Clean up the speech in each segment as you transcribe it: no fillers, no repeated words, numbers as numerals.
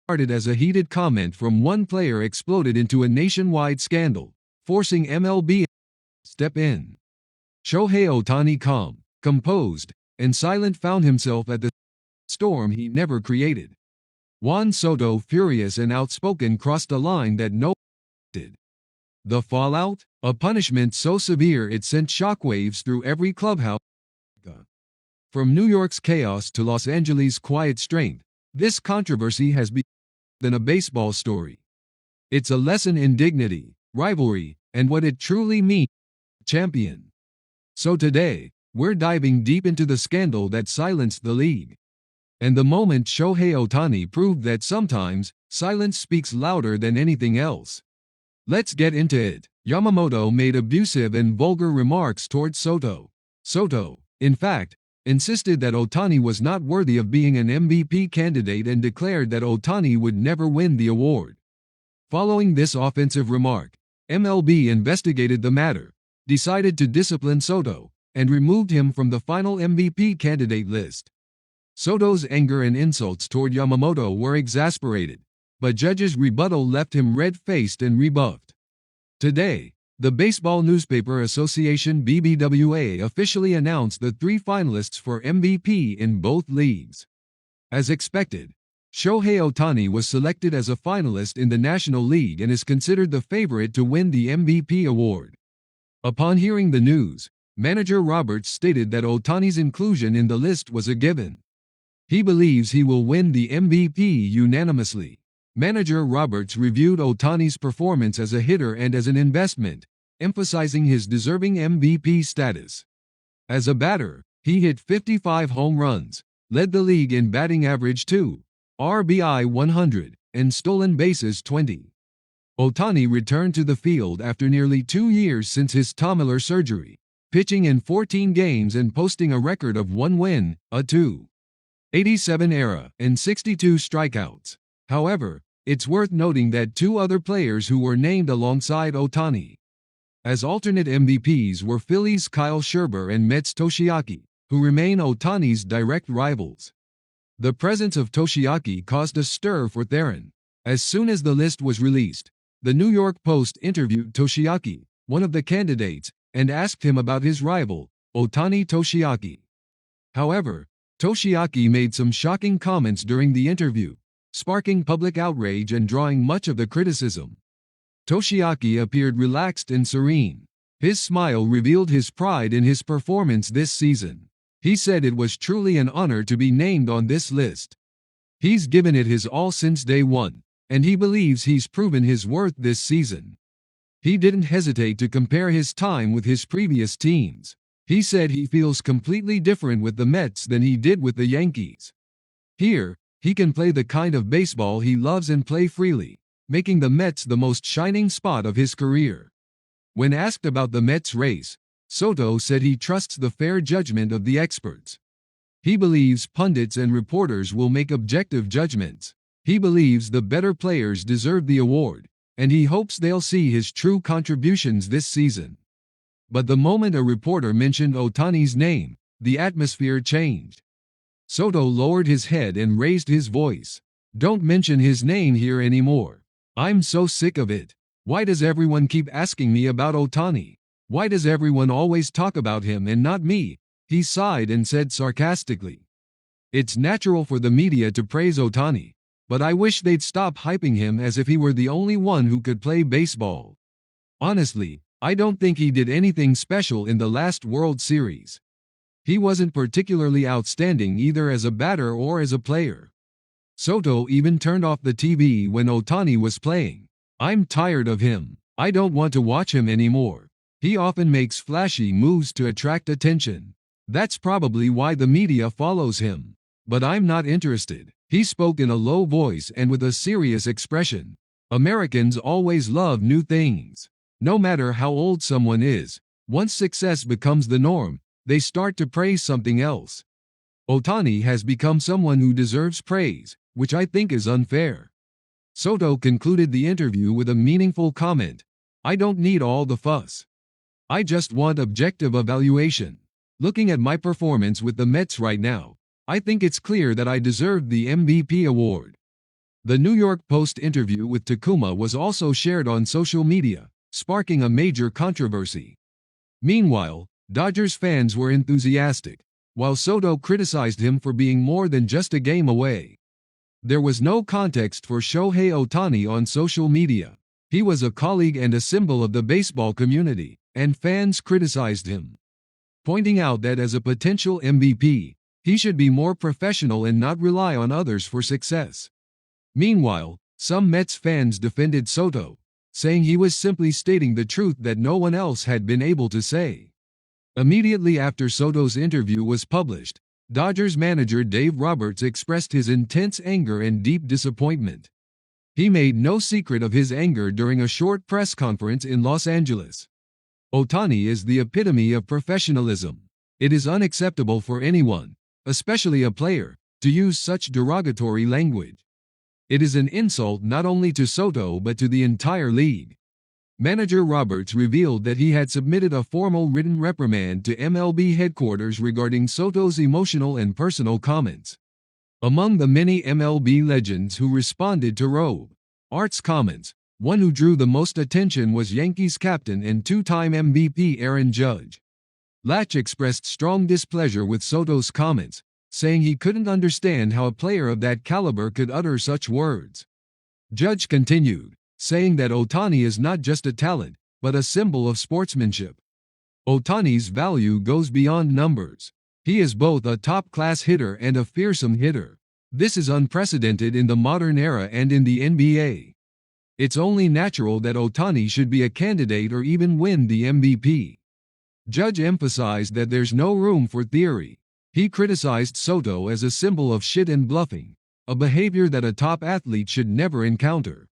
started as a heated comment from one player exploded into a nationwide scandal, forcing MLB to step in. Shohei Ohtani calm, composed, and silent found himself at the storm he never created. Juan Soto, furious and outspoken, crossed a line that no one did. The fallout? A punishment so severe it sent shockwaves through every clubhouse. From New York's chaos to Los Angeles' quiet strength, this controversy has become more than a baseball story. It's a lesson in dignity, rivalry, and what it truly means to be a champion. So today, we're diving deep into the scandal that silenced the league. And the moment Shohei Ohtani proved that sometimes, silence speaks louder than anything else. Let's get into it. Yamamoto made abusive and vulgar remarks towards Soto. Soto, in fact, insisted that Ohtani was not worthy of being an MVP candidate and declared that Ohtani would never win the award. Following this offensive remark, MLB investigated the matter, decided to discipline Soto, and removed him from the final MVP candidate list. Soto's anger and insults toward Yamamoto were exasperated, but judges' rebuttal left him red-faced and rebuffed. Today, the Baseball Newspaper Association (BBWA) officially announced the 3 finalists for MVP in both leagues. As expected, Shohei Ohtani was selected as a finalist in the National League and is considered the favorite to win the MVP award. Upon hearing the news, manager Roberts stated that Ohtani's inclusion in the list was a given. He believes he will win the MVP unanimously. Manager Roberts reviewed Ohtani's performance as a hitter and as an investment, emphasizing his deserving MVP status. As a batter, he hit 55 home runs, led the league in batting average 2, RBI 100, and stolen bases 20. Ohtani returned to the field after nearly 2 years since his tumor surgery, pitching in 14 games and posting a record of 1 win, a .287 ERA, and 62 strikeouts. However, it's worth noting that 2 other players who were named alongside Ohtani as alternate MVPs were Phillies' Kyle Schwarber and Mets' Toshiaki, who remain Ohtani's direct rivals. The presence of Toshiaki caused a stir for Theron. As soon as the list was released, the New York Post interviewed Toshiaki, one of the candidates, and asked him about his rival, Ohtani Toshiaki. However, Toshiaki made some shocking comments during the interview, sparking public outrage and drawing much of the criticism. Toshiaki appeared relaxed and serene. His smile revealed his pride in his performance this season. He said it was truly an honor to be named on this list. He's given it his all since day one, and he believes he's proven his worth this season. He didn't hesitate to compare his time with his previous teams. He said he feels completely different with the Mets than he did with the Yankees. Here, he can play the kind of baseball he loves and play freely, making the Mets the most shining spot of his career. When asked about the Mets race, Soto said he trusts the fair judgment of the experts. He believes pundits and reporters will make objective judgments. He believes the better players deserve the award, and he hopes they'll see his true contributions this season. But the moment a reporter mentioned Ohtani's name, the atmosphere changed. Soto lowered his head and raised his voice. "Don't mention his name here anymore. I'm so sick of it. Why does everyone keep asking me about Ohtani? Why does everyone always talk about him and not me?" He sighed and said sarcastically. "It's natural for the media to praise Ohtani, but I wish they'd stop hyping him as if he were the only one who could play baseball. Honestly, I don't think he did anything special in the last World Series. He wasn't particularly outstanding either as a batter or as a player." Soto even turned off the TV when Ohtani was playing. "I'm tired of him. I don't want to watch him anymore. He often makes flashy moves to attract attention. That's probably why the media follows him. But I'm not interested." He spoke in a low voice and with a serious expression. Americans always love new things. No matter how old someone is, once success becomes the norm, they start to praise something else. Ohtani has become someone who deserves praise, which I think is unfair. Soto concluded the interview with a meaningful comment. "I don't need all the fuss. I just want objective evaluation. Looking at my performance with the Mets right now, I think it's clear that I deserve the MVP award." The New York Post interview with Takuma was also shared on social media, sparking a major controversy. Meanwhile, Dodgers fans were enthusiastic, while Soto criticized him for being more than just a game away. There was no context for Shohei Ohtani on social media. He was a colleague and a symbol of the baseball community, and fans criticized him, pointing out that as a potential MVP, he should be more professional and not rely on others for success. Meanwhile, some Mets fans defended Soto, saying he was simply stating the truth that no one else had been able to say. Immediately after Soto's interview was published, Dodgers manager Dave Roberts expressed his intense anger and deep disappointment. He made no secret of his anger during a short press conference in Los Angeles. Ohtani is the epitome of professionalism. It is unacceptable for anyone, especially a player, to use such derogatory language. It is an insult not only to Soto but to the entire league. Manager Roberts revealed that he had submitted a formal written reprimand to MLB headquarters regarding Soto's emotional and personal comments. Among the many MLB legends who responded to Roberts' comments, one who drew the most attention was Yankees captain and two-time MVP Aaron Judge. Latch expressed strong displeasure with Soto's comments, saying he couldn't understand how a player of that caliber could utter such words. Judge continued, saying that Ohtani is not just a talent, but a symbol of sportsmanship. Ohtani's value goes beyond numbers. He is both a top-class hitter and a fearsome hitter. This is unprecedented in the modern era and in the NBA. It's only natural that Ohtani should be a candidate or even win the MVP. Judge emphasized that there's no room for theory. He criticized Soto as a symbol of shit and bluffing, a behavior that a top athlete should never encounter.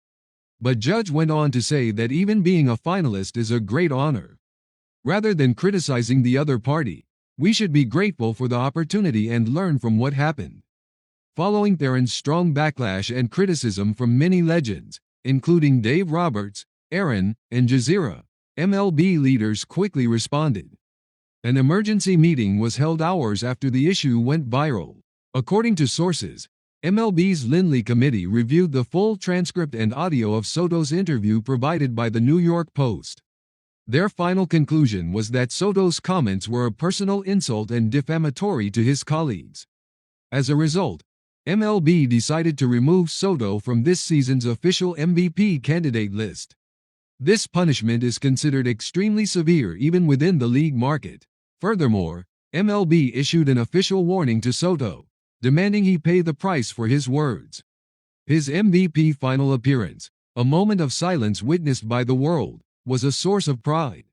But Judge went on to say that even being a finalist is a great honor. Rather than criticizing the other party, we should be grateful for the opportunity and learn from what happened. Following Theron's strong backlash and criticism from many legends, including Dave Roberts, Aaron, and Jazeera, MLB leaders quickly responded. An emergency meeting was held hours after the issue went viral. According to sources, MLB's Lindley Committee reviewed the full transcript and audio of Soto's interview provided by the New York Post. Their final conclusion was that Soto's comments were a personal insult and defamatory to his colleagues. As a result, MLB decided to remove Soto from this season's official MVP candidate list. This punishment is considered extremely severe even within the league market. Furthermore, MLB issued an official warning to Soto, demanding he pay the price for his words. His MVP final appearance, a moment of silence witnessed by the world, was a source of pride.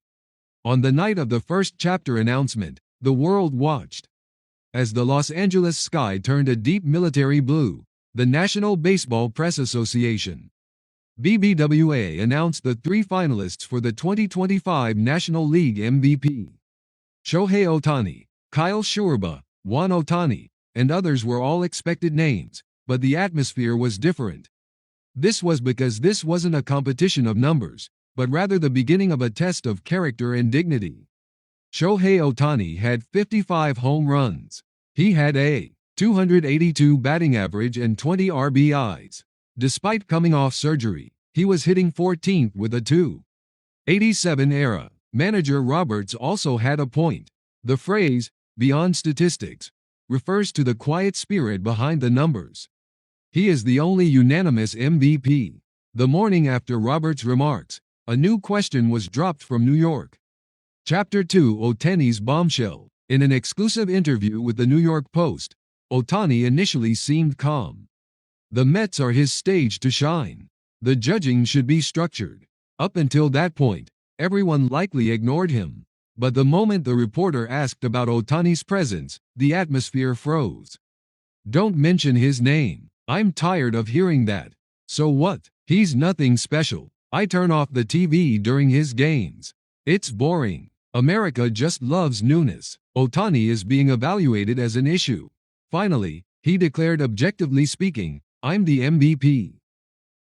On the night of the first chapter announcement, the world watched. As the Los Angeles sky turned a deep military blue, the National Baseball Press Association, BBWA, announced the three finalists for the 2025 National League MVP. Shohei Ohtani, Kyle Schwarber, Juan Ohtani, and others were all expected names, but the atmosphere was different. This was because this wasn't a competition of numbers, but rather the beginning of a test of character and dignity. Shohei Ohtani had 55 home runs. He had a .282 batting average and 20 RBIs. Despite coming off surgery, he was hitting 14th with a .287 ERA. Manager Roberts also had a point. The phrase, "beyond statistics," refers to the quiet spirit behind the numbers. He is the only unanimous MVP. The morning after Roberts' remarks, a new question was dropped from New York. Chapter 2: Ohtani's bombshell. In an exclusive interview with the New York Post, Ohtani initially seemed calm. The Mets are his stage to shine. The judging should be structured. Up until that point, everyone likely ignored him. But the moment the reporter asked about Ohtani's presence, the atmosphere froze. "Don't mention his name. I'm tired of hearing that. So what? He's nothing special. I turn off the TV during his games. It's boring. America just loves newness." Ohtani is being evaluated as an issue. Finally, he declared, "Objectively speaking, I'm the MVP."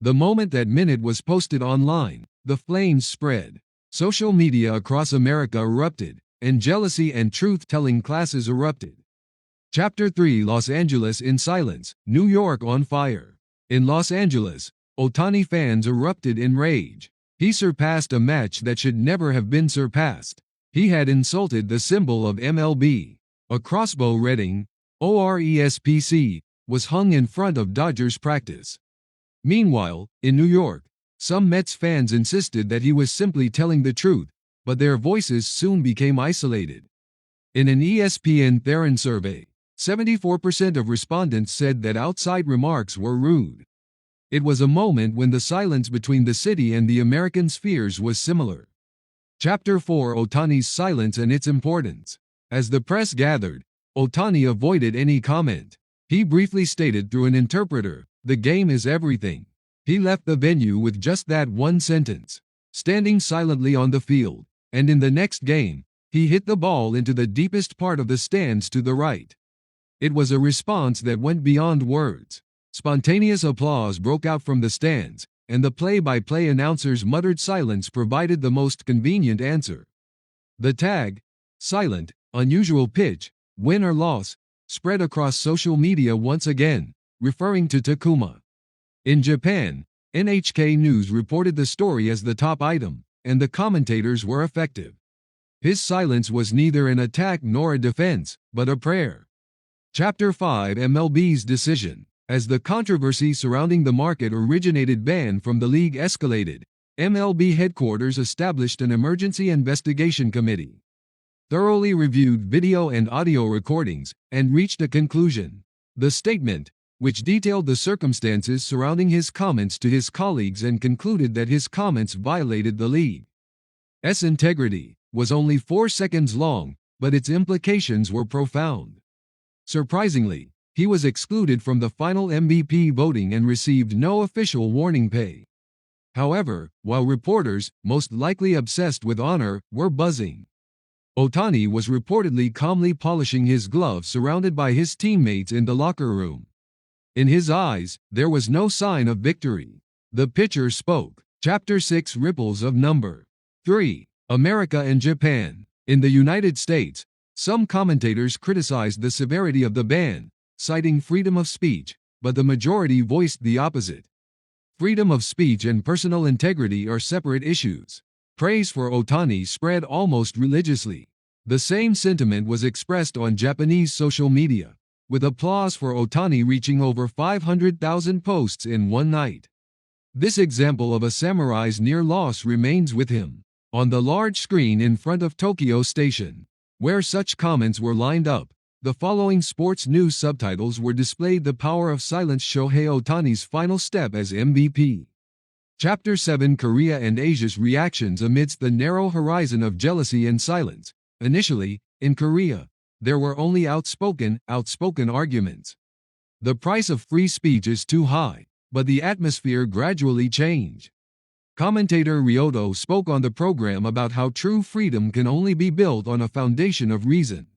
The moment that minute was posted online, the flames spread. Social media across America erupted, and jealousy and truth-telling classes erupted. Chapter 3: Los Angeles in silence, New York on fire. In Los Angeles, Ohtani fans erupted in rage. He surpassed a match that should never have been surpassed. He had insulted the symbol of MLB. A crossbow reading, ORESPC, was hung in front of Dodgers practice. Meanwhile, in New York, some Mets fans insisted that he was simply telling the truth, but their voices soon became isolated. In an ESPN Theron survey, 74% of respondents said that outside remarks were rude. It was a moment when the silence between the city and the American spheres was similar. Chapter 4: Ohtani's silence and its importance. As the press gathered, Ohtani avoided any comment. He briefly stated through an interpreter, "The game is everything." He left the venue with just that one sentence, standing silently on the field, and in the next game, he hit the ball into the deepest part of the stands to the right. It was a response that went beyond words. Spontaneous applause broke out from the stands, and the play-by-play announcer's muttered silence provided the most convenient answer. The tag, "silent, unusual pitch, win or loss," spread across social media once again, referring to Takuma. In Japan, NHK News reported the story as the top item, and the commentators were effective. His silence was neither an attack nor a defense, but a prayer. Chapter 5: MLB's decision. As the controversy surrounding the market-originated ban from the league escalated, MLB headquarters established an emergency investigation committee. Thoroughly reviewed video and audio recordings, and reached a conclusion. The statement, which detailed the circumstances surrounding his comments to his colleagues and concluded that his comments violated the league's integrity, was only 4 seconds long, but its implications were profound. Surprisingly, he was excluded from the final MVP voting and received no official warning pay. However, while reporters, most likely obsessed with honor, were buzzing, Ohtani was reportedly calmly polishing his glove surrounded by his teammates in the locker room. In his eyes, there was no sign of victory. The pitcher spoke. Chapter 6: Ripples of Number 3. America and Japan. In the United States, some commentators criticized the severity of the ban, citing freedom of speech, but the majority voiced the opposite. Freedom of speech and personal integrity are separate issues. Praise for Ohtani spread almost religiously. The same sentiment was expressed on Japanese social media, with applause for Ohtani reaching over 500,000 posts in one night. This example of a samurai's near loss remains with him. On the large screen in front of Tokyo Station, where such comments were lined up, the following sports news subtitles were displayed: The power of silence, Shohei Ohtani's final step as MVP. Chapter 7: Korea and Asia's reactions amidst the narrow horizon of jealousy and silence. Initially, in Korea, there were only outspoken arguments. The price of free speech is too high, but the atmosphere gradually changed. Commentator Ryoto spoke on the program about how true freedom can only be built on a foundation of reason.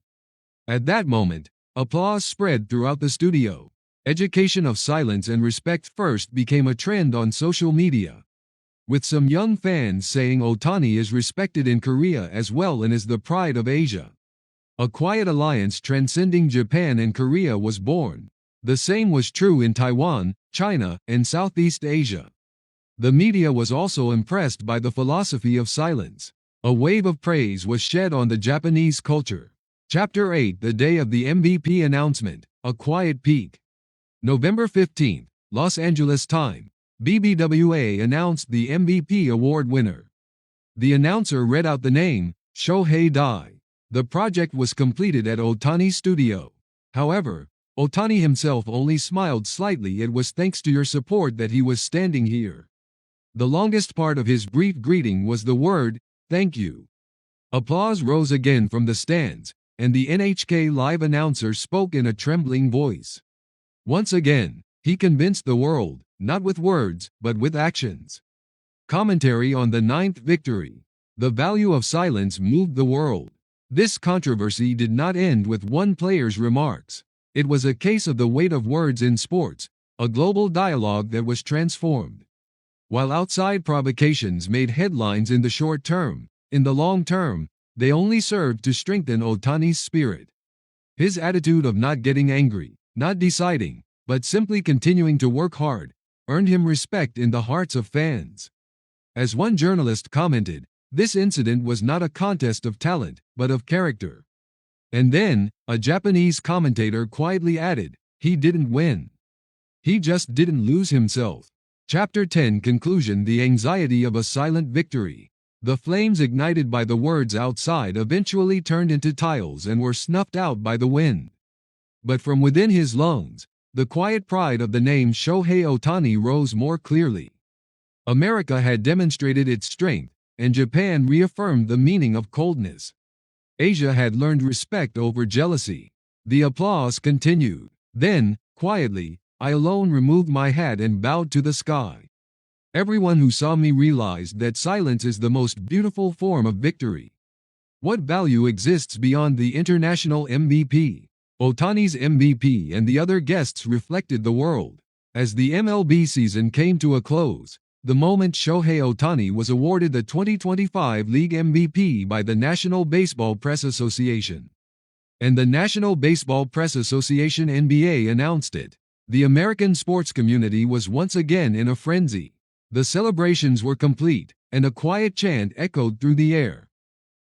At that moment, applause spread throughout the studio. Education of silence and respect first became a trend on social media, with some young fans saying Ohtani is respected in Korea as well and is the pride of Asia. A quiet alliance transcending Japan and Korea was born. The same was true in Taiwan, China, and Southeast Asia. The media was also impressed by the philosophy of silence. A wave of praise was shed on the Japanese culture. Chapter 8: The day of the MVP announcement, a quiet peak. November 15, Los Angeles time. BBWA announced the MVP award winner. The announcer read out the name, Shohei Dai. The project was completed at Ohtani's studio. However, Ohtani himself only smiled slightly. "It was thanks to your support that he was standing here." The longest part of his brief greeting was the word, "Thank you." Applause rose again from the stands, and the NHK live announcer spoke in a trembling voice. Once again, he convinced the world, not with words, but with actions. Commentary on the 9th victory. The value of silence moved the world. This controversy did not end with one player's remarks. It was a case of the weight of words in sports, a global dialogue that was transformed. While outside provocations made headlines in the short term, in the long term, they only served to strengthen Ohtani's spirit. His attitude of not getting angry, not deciding, but simply continuing to work hard, earned him respect in the hearts of fans. As one journalist commented, this incident was not a contest of talent, but of character. And then, a Japanese commentator quietly added, he didn't win. He just didn't lose himself. Chapter 10 Conclusion The anxiety of a silent victory. The flames ignited by the words outside eventually turned into tiles and were snuffed out by the wind. But from within his lungs, the quiet pride of the name Shohei Ohtani rose more clearly. America had demonstrated its strength, and Japan reaffirmed the meaning of coldness. Asia had learned respect over jealousy. The applause continued. Then, quietly, I alone removed my hat and bowed to the sky. Everyone who saw me realized that silence is the most beautiful form of victory. What value exists beyond the international MVP? Ohtani's MVP and the other guests reflected the world. As the MLB season came to a close, the moment Shohei Ohtani was awarded the 2025 League MVP by the National Baseball Press Association. And the National Baseball Press Association (NBA) announced it. The American sports community was once again in a frenzy. The celebrations were complete, and a quiet chant echoed through the air.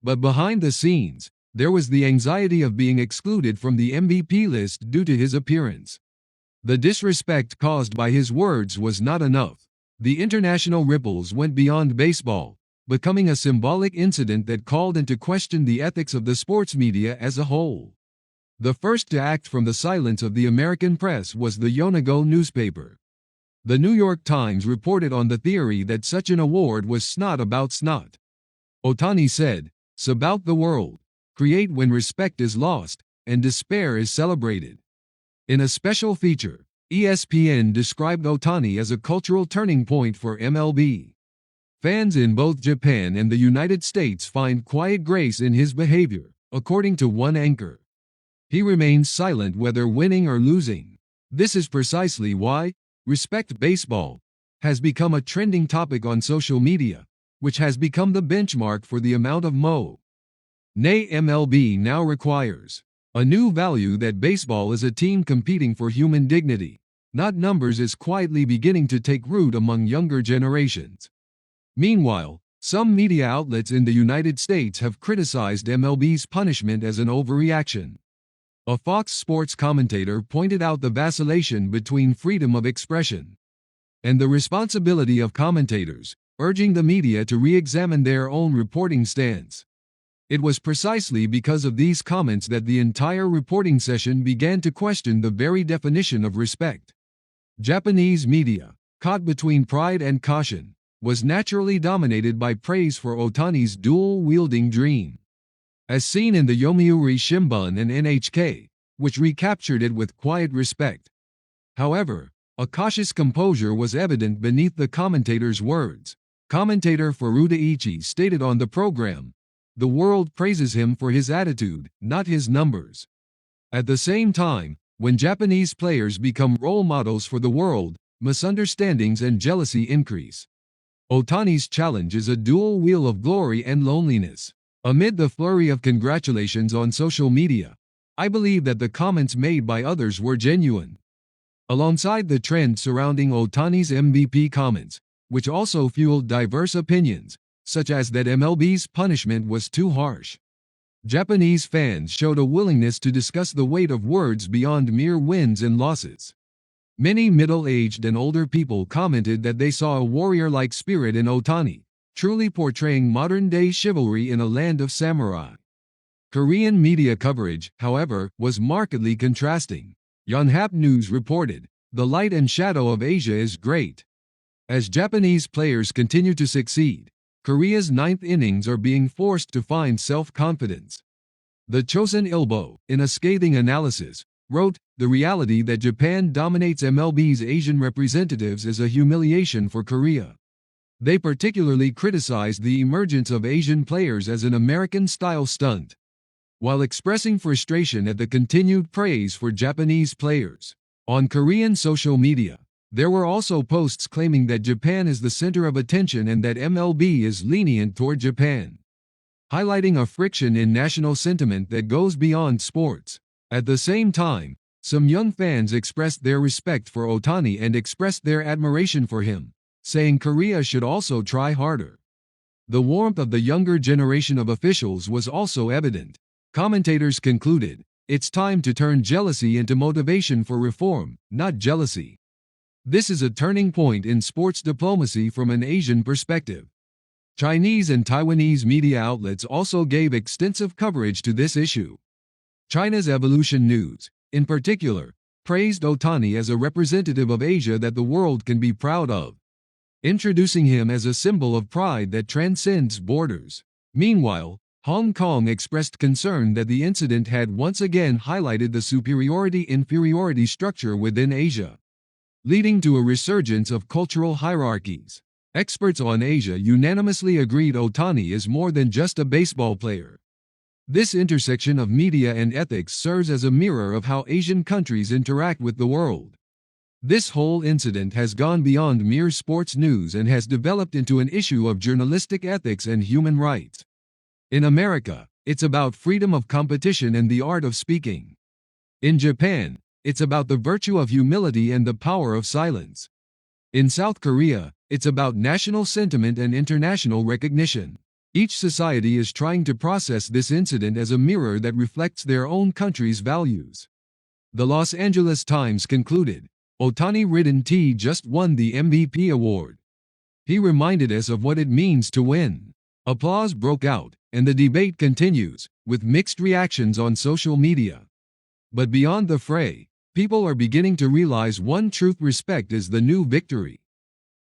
But behind the scenes, there was the anxiety of being excluded from the MVP list due to his appearance. The disrespect caused by his words was not enough. The international ripples went beyond baseball, becoming a symbolic incident that called into question the ethics of the sports media as a whole. The first to act from the silence of the American press was the Yonago newspaper. The New York Times reported on the theory that such an award was snot about snot. Ohtani said, "It's about the world. Create when respect is lost, and despair is celebrated." In a special feature, ESPN described Ohtani as a cultural turning point for MLB. Fans in both Japan and the United States find quiet grace in his behavior, according to one anchor. He remains silent whether winning or losing. This is precisely why Respect Baseball has become a trending topic on social media, which has become the benchmark for the amount of nay MLB now requires. A new value that baseball is a team competing for human dignity, not numbers, is quietly beginning to take root among younger generations. Meanwhile, some media outlets in the United States have criticized MLB's punishment as an overreaction. A Fox Sports commentator pointed out the vacillation between freedom of expression and the responsibility of commentators, urging the media to re-examine their own reporting stance. It was precisely because of these comments that the entire reporting session began to question the very definition of respect. Japanese media, caught between pride and caution, was naturally dominated by praise for Ohtani's dual-wielding dream. As seen in the Yomiuri Shimbun and NHK, which recaptured it with quiet respect. However, a cautious composure was evident beneath the commentator's words. Commentator Furuta Ichi stated on the program, "The world praises him for his attitude, not his numbers." At the same time, when Japanese players become role models for the world, misunderstandings and jealousy increase. Ohtani's challenge is a dual wheel of glory and loneliness. Amid the flurry of congratulations on social media, I believe that the comments made by others were genuine. Alongside the trend surrounding Ohtani's MVP comments, which also fueled diverse opinions, such as that MLB's punishment was too harsh. Japanese fans showed a willingness to discuss the weight of words beyond mere wins and losses. Many middle-aged and older people commented that they saw a warrior-like spirit in Ohtani, truly portraying modern-day chivalry in a land of samurai. Korean media coverage, however, was markedly contrasting. Yonhap News reported, "The light and shadow of Asia is great." As Japanese players continue to succeed, Korea's ninth innings are being forced to find self-confidence. The Chosun Ilbo, in a scathing analysis, wrote, "The reality that Japan dominates MLB's Asian representatives is a humiliation for Korea." They particularly criticized the emergence of Asian players as an American-style stunt, while expressing frustration at the continued praise for Japanese players. On Korean social media, there were also posts claiming that Japan is the center of attention and that MLB is lenient toward Japan, highlighting a friction in national sentiment that goes beyond sports. At the same time, Some young fans expressed their respect for Ohtani and expressed their admiration for him, saying Korea should also try harder. The warmth of the younger generation of officials was also evident. Commentators concluded, "It's time to turn jealousy into motivation for reform, not jealousy." This is a turning point in sports diplomacy from an Asian perspective. Chinese and Taiwanese media outlets also gave extensive coverage to this issue. China's Evolution News, in particular, praised Ohtani as a representative of Asia that the world can be proud of, introducing him as a symbol of pride that transcends borders. Meanwhile, Hong Kong expressed concern that the incident had once again highlighted the superiority-inferiority structure within Asia, leading to a resurgence of cultural hierarchies. Experts on Asia unanimously agreed Ohtani is more than just a baseball player. This intersection of media and ethics serves as a mirror of how Asian countries interact with the world. This whole incident has gone beyond mere sports news and has developed into an issue of journalistic ethics and human rights. In America, it's about freedom of competition and the art of speaking. In Japan, it's about the virtue of humility and the power of silence. In South Korea, it's about national sentiment and international recognition. Each society is trying to process this incident as a mirror that reflects their own country's values. The Los Angeles Times concluded, Ohtani just won the MVP award. He reminded us of what it means to win. Applause broke out, and the debate continues, with mixed reactions on social media. But beyond the fray, people are beginning to realize one truth: respect is the new victory.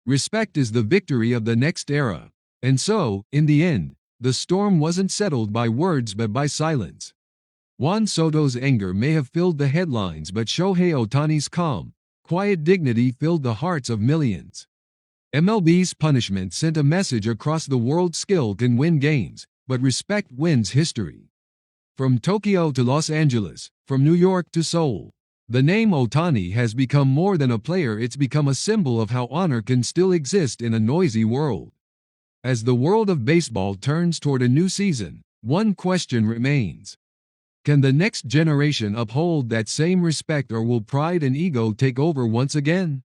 Respect is the victory of the next era. And so, in the end, the storm wasn't settled by words but by silence. Juan Soto's anger may have filled the headlines, but Shohei Ohtani's calm, quiet dignity filled the hearts of millions. MLB's punishment sent a message across the world: skill can win games, but respect wins history. From Tokyo to Los Angeles, from New York to Seoul, the name Ohtani has become more than a player. It's become a symbol of how honor can still exist in a noisy world. As the world of baseball turns toward a new season, one question remains. Can the next generation uphold that same respect, or will pride and ego take over once again?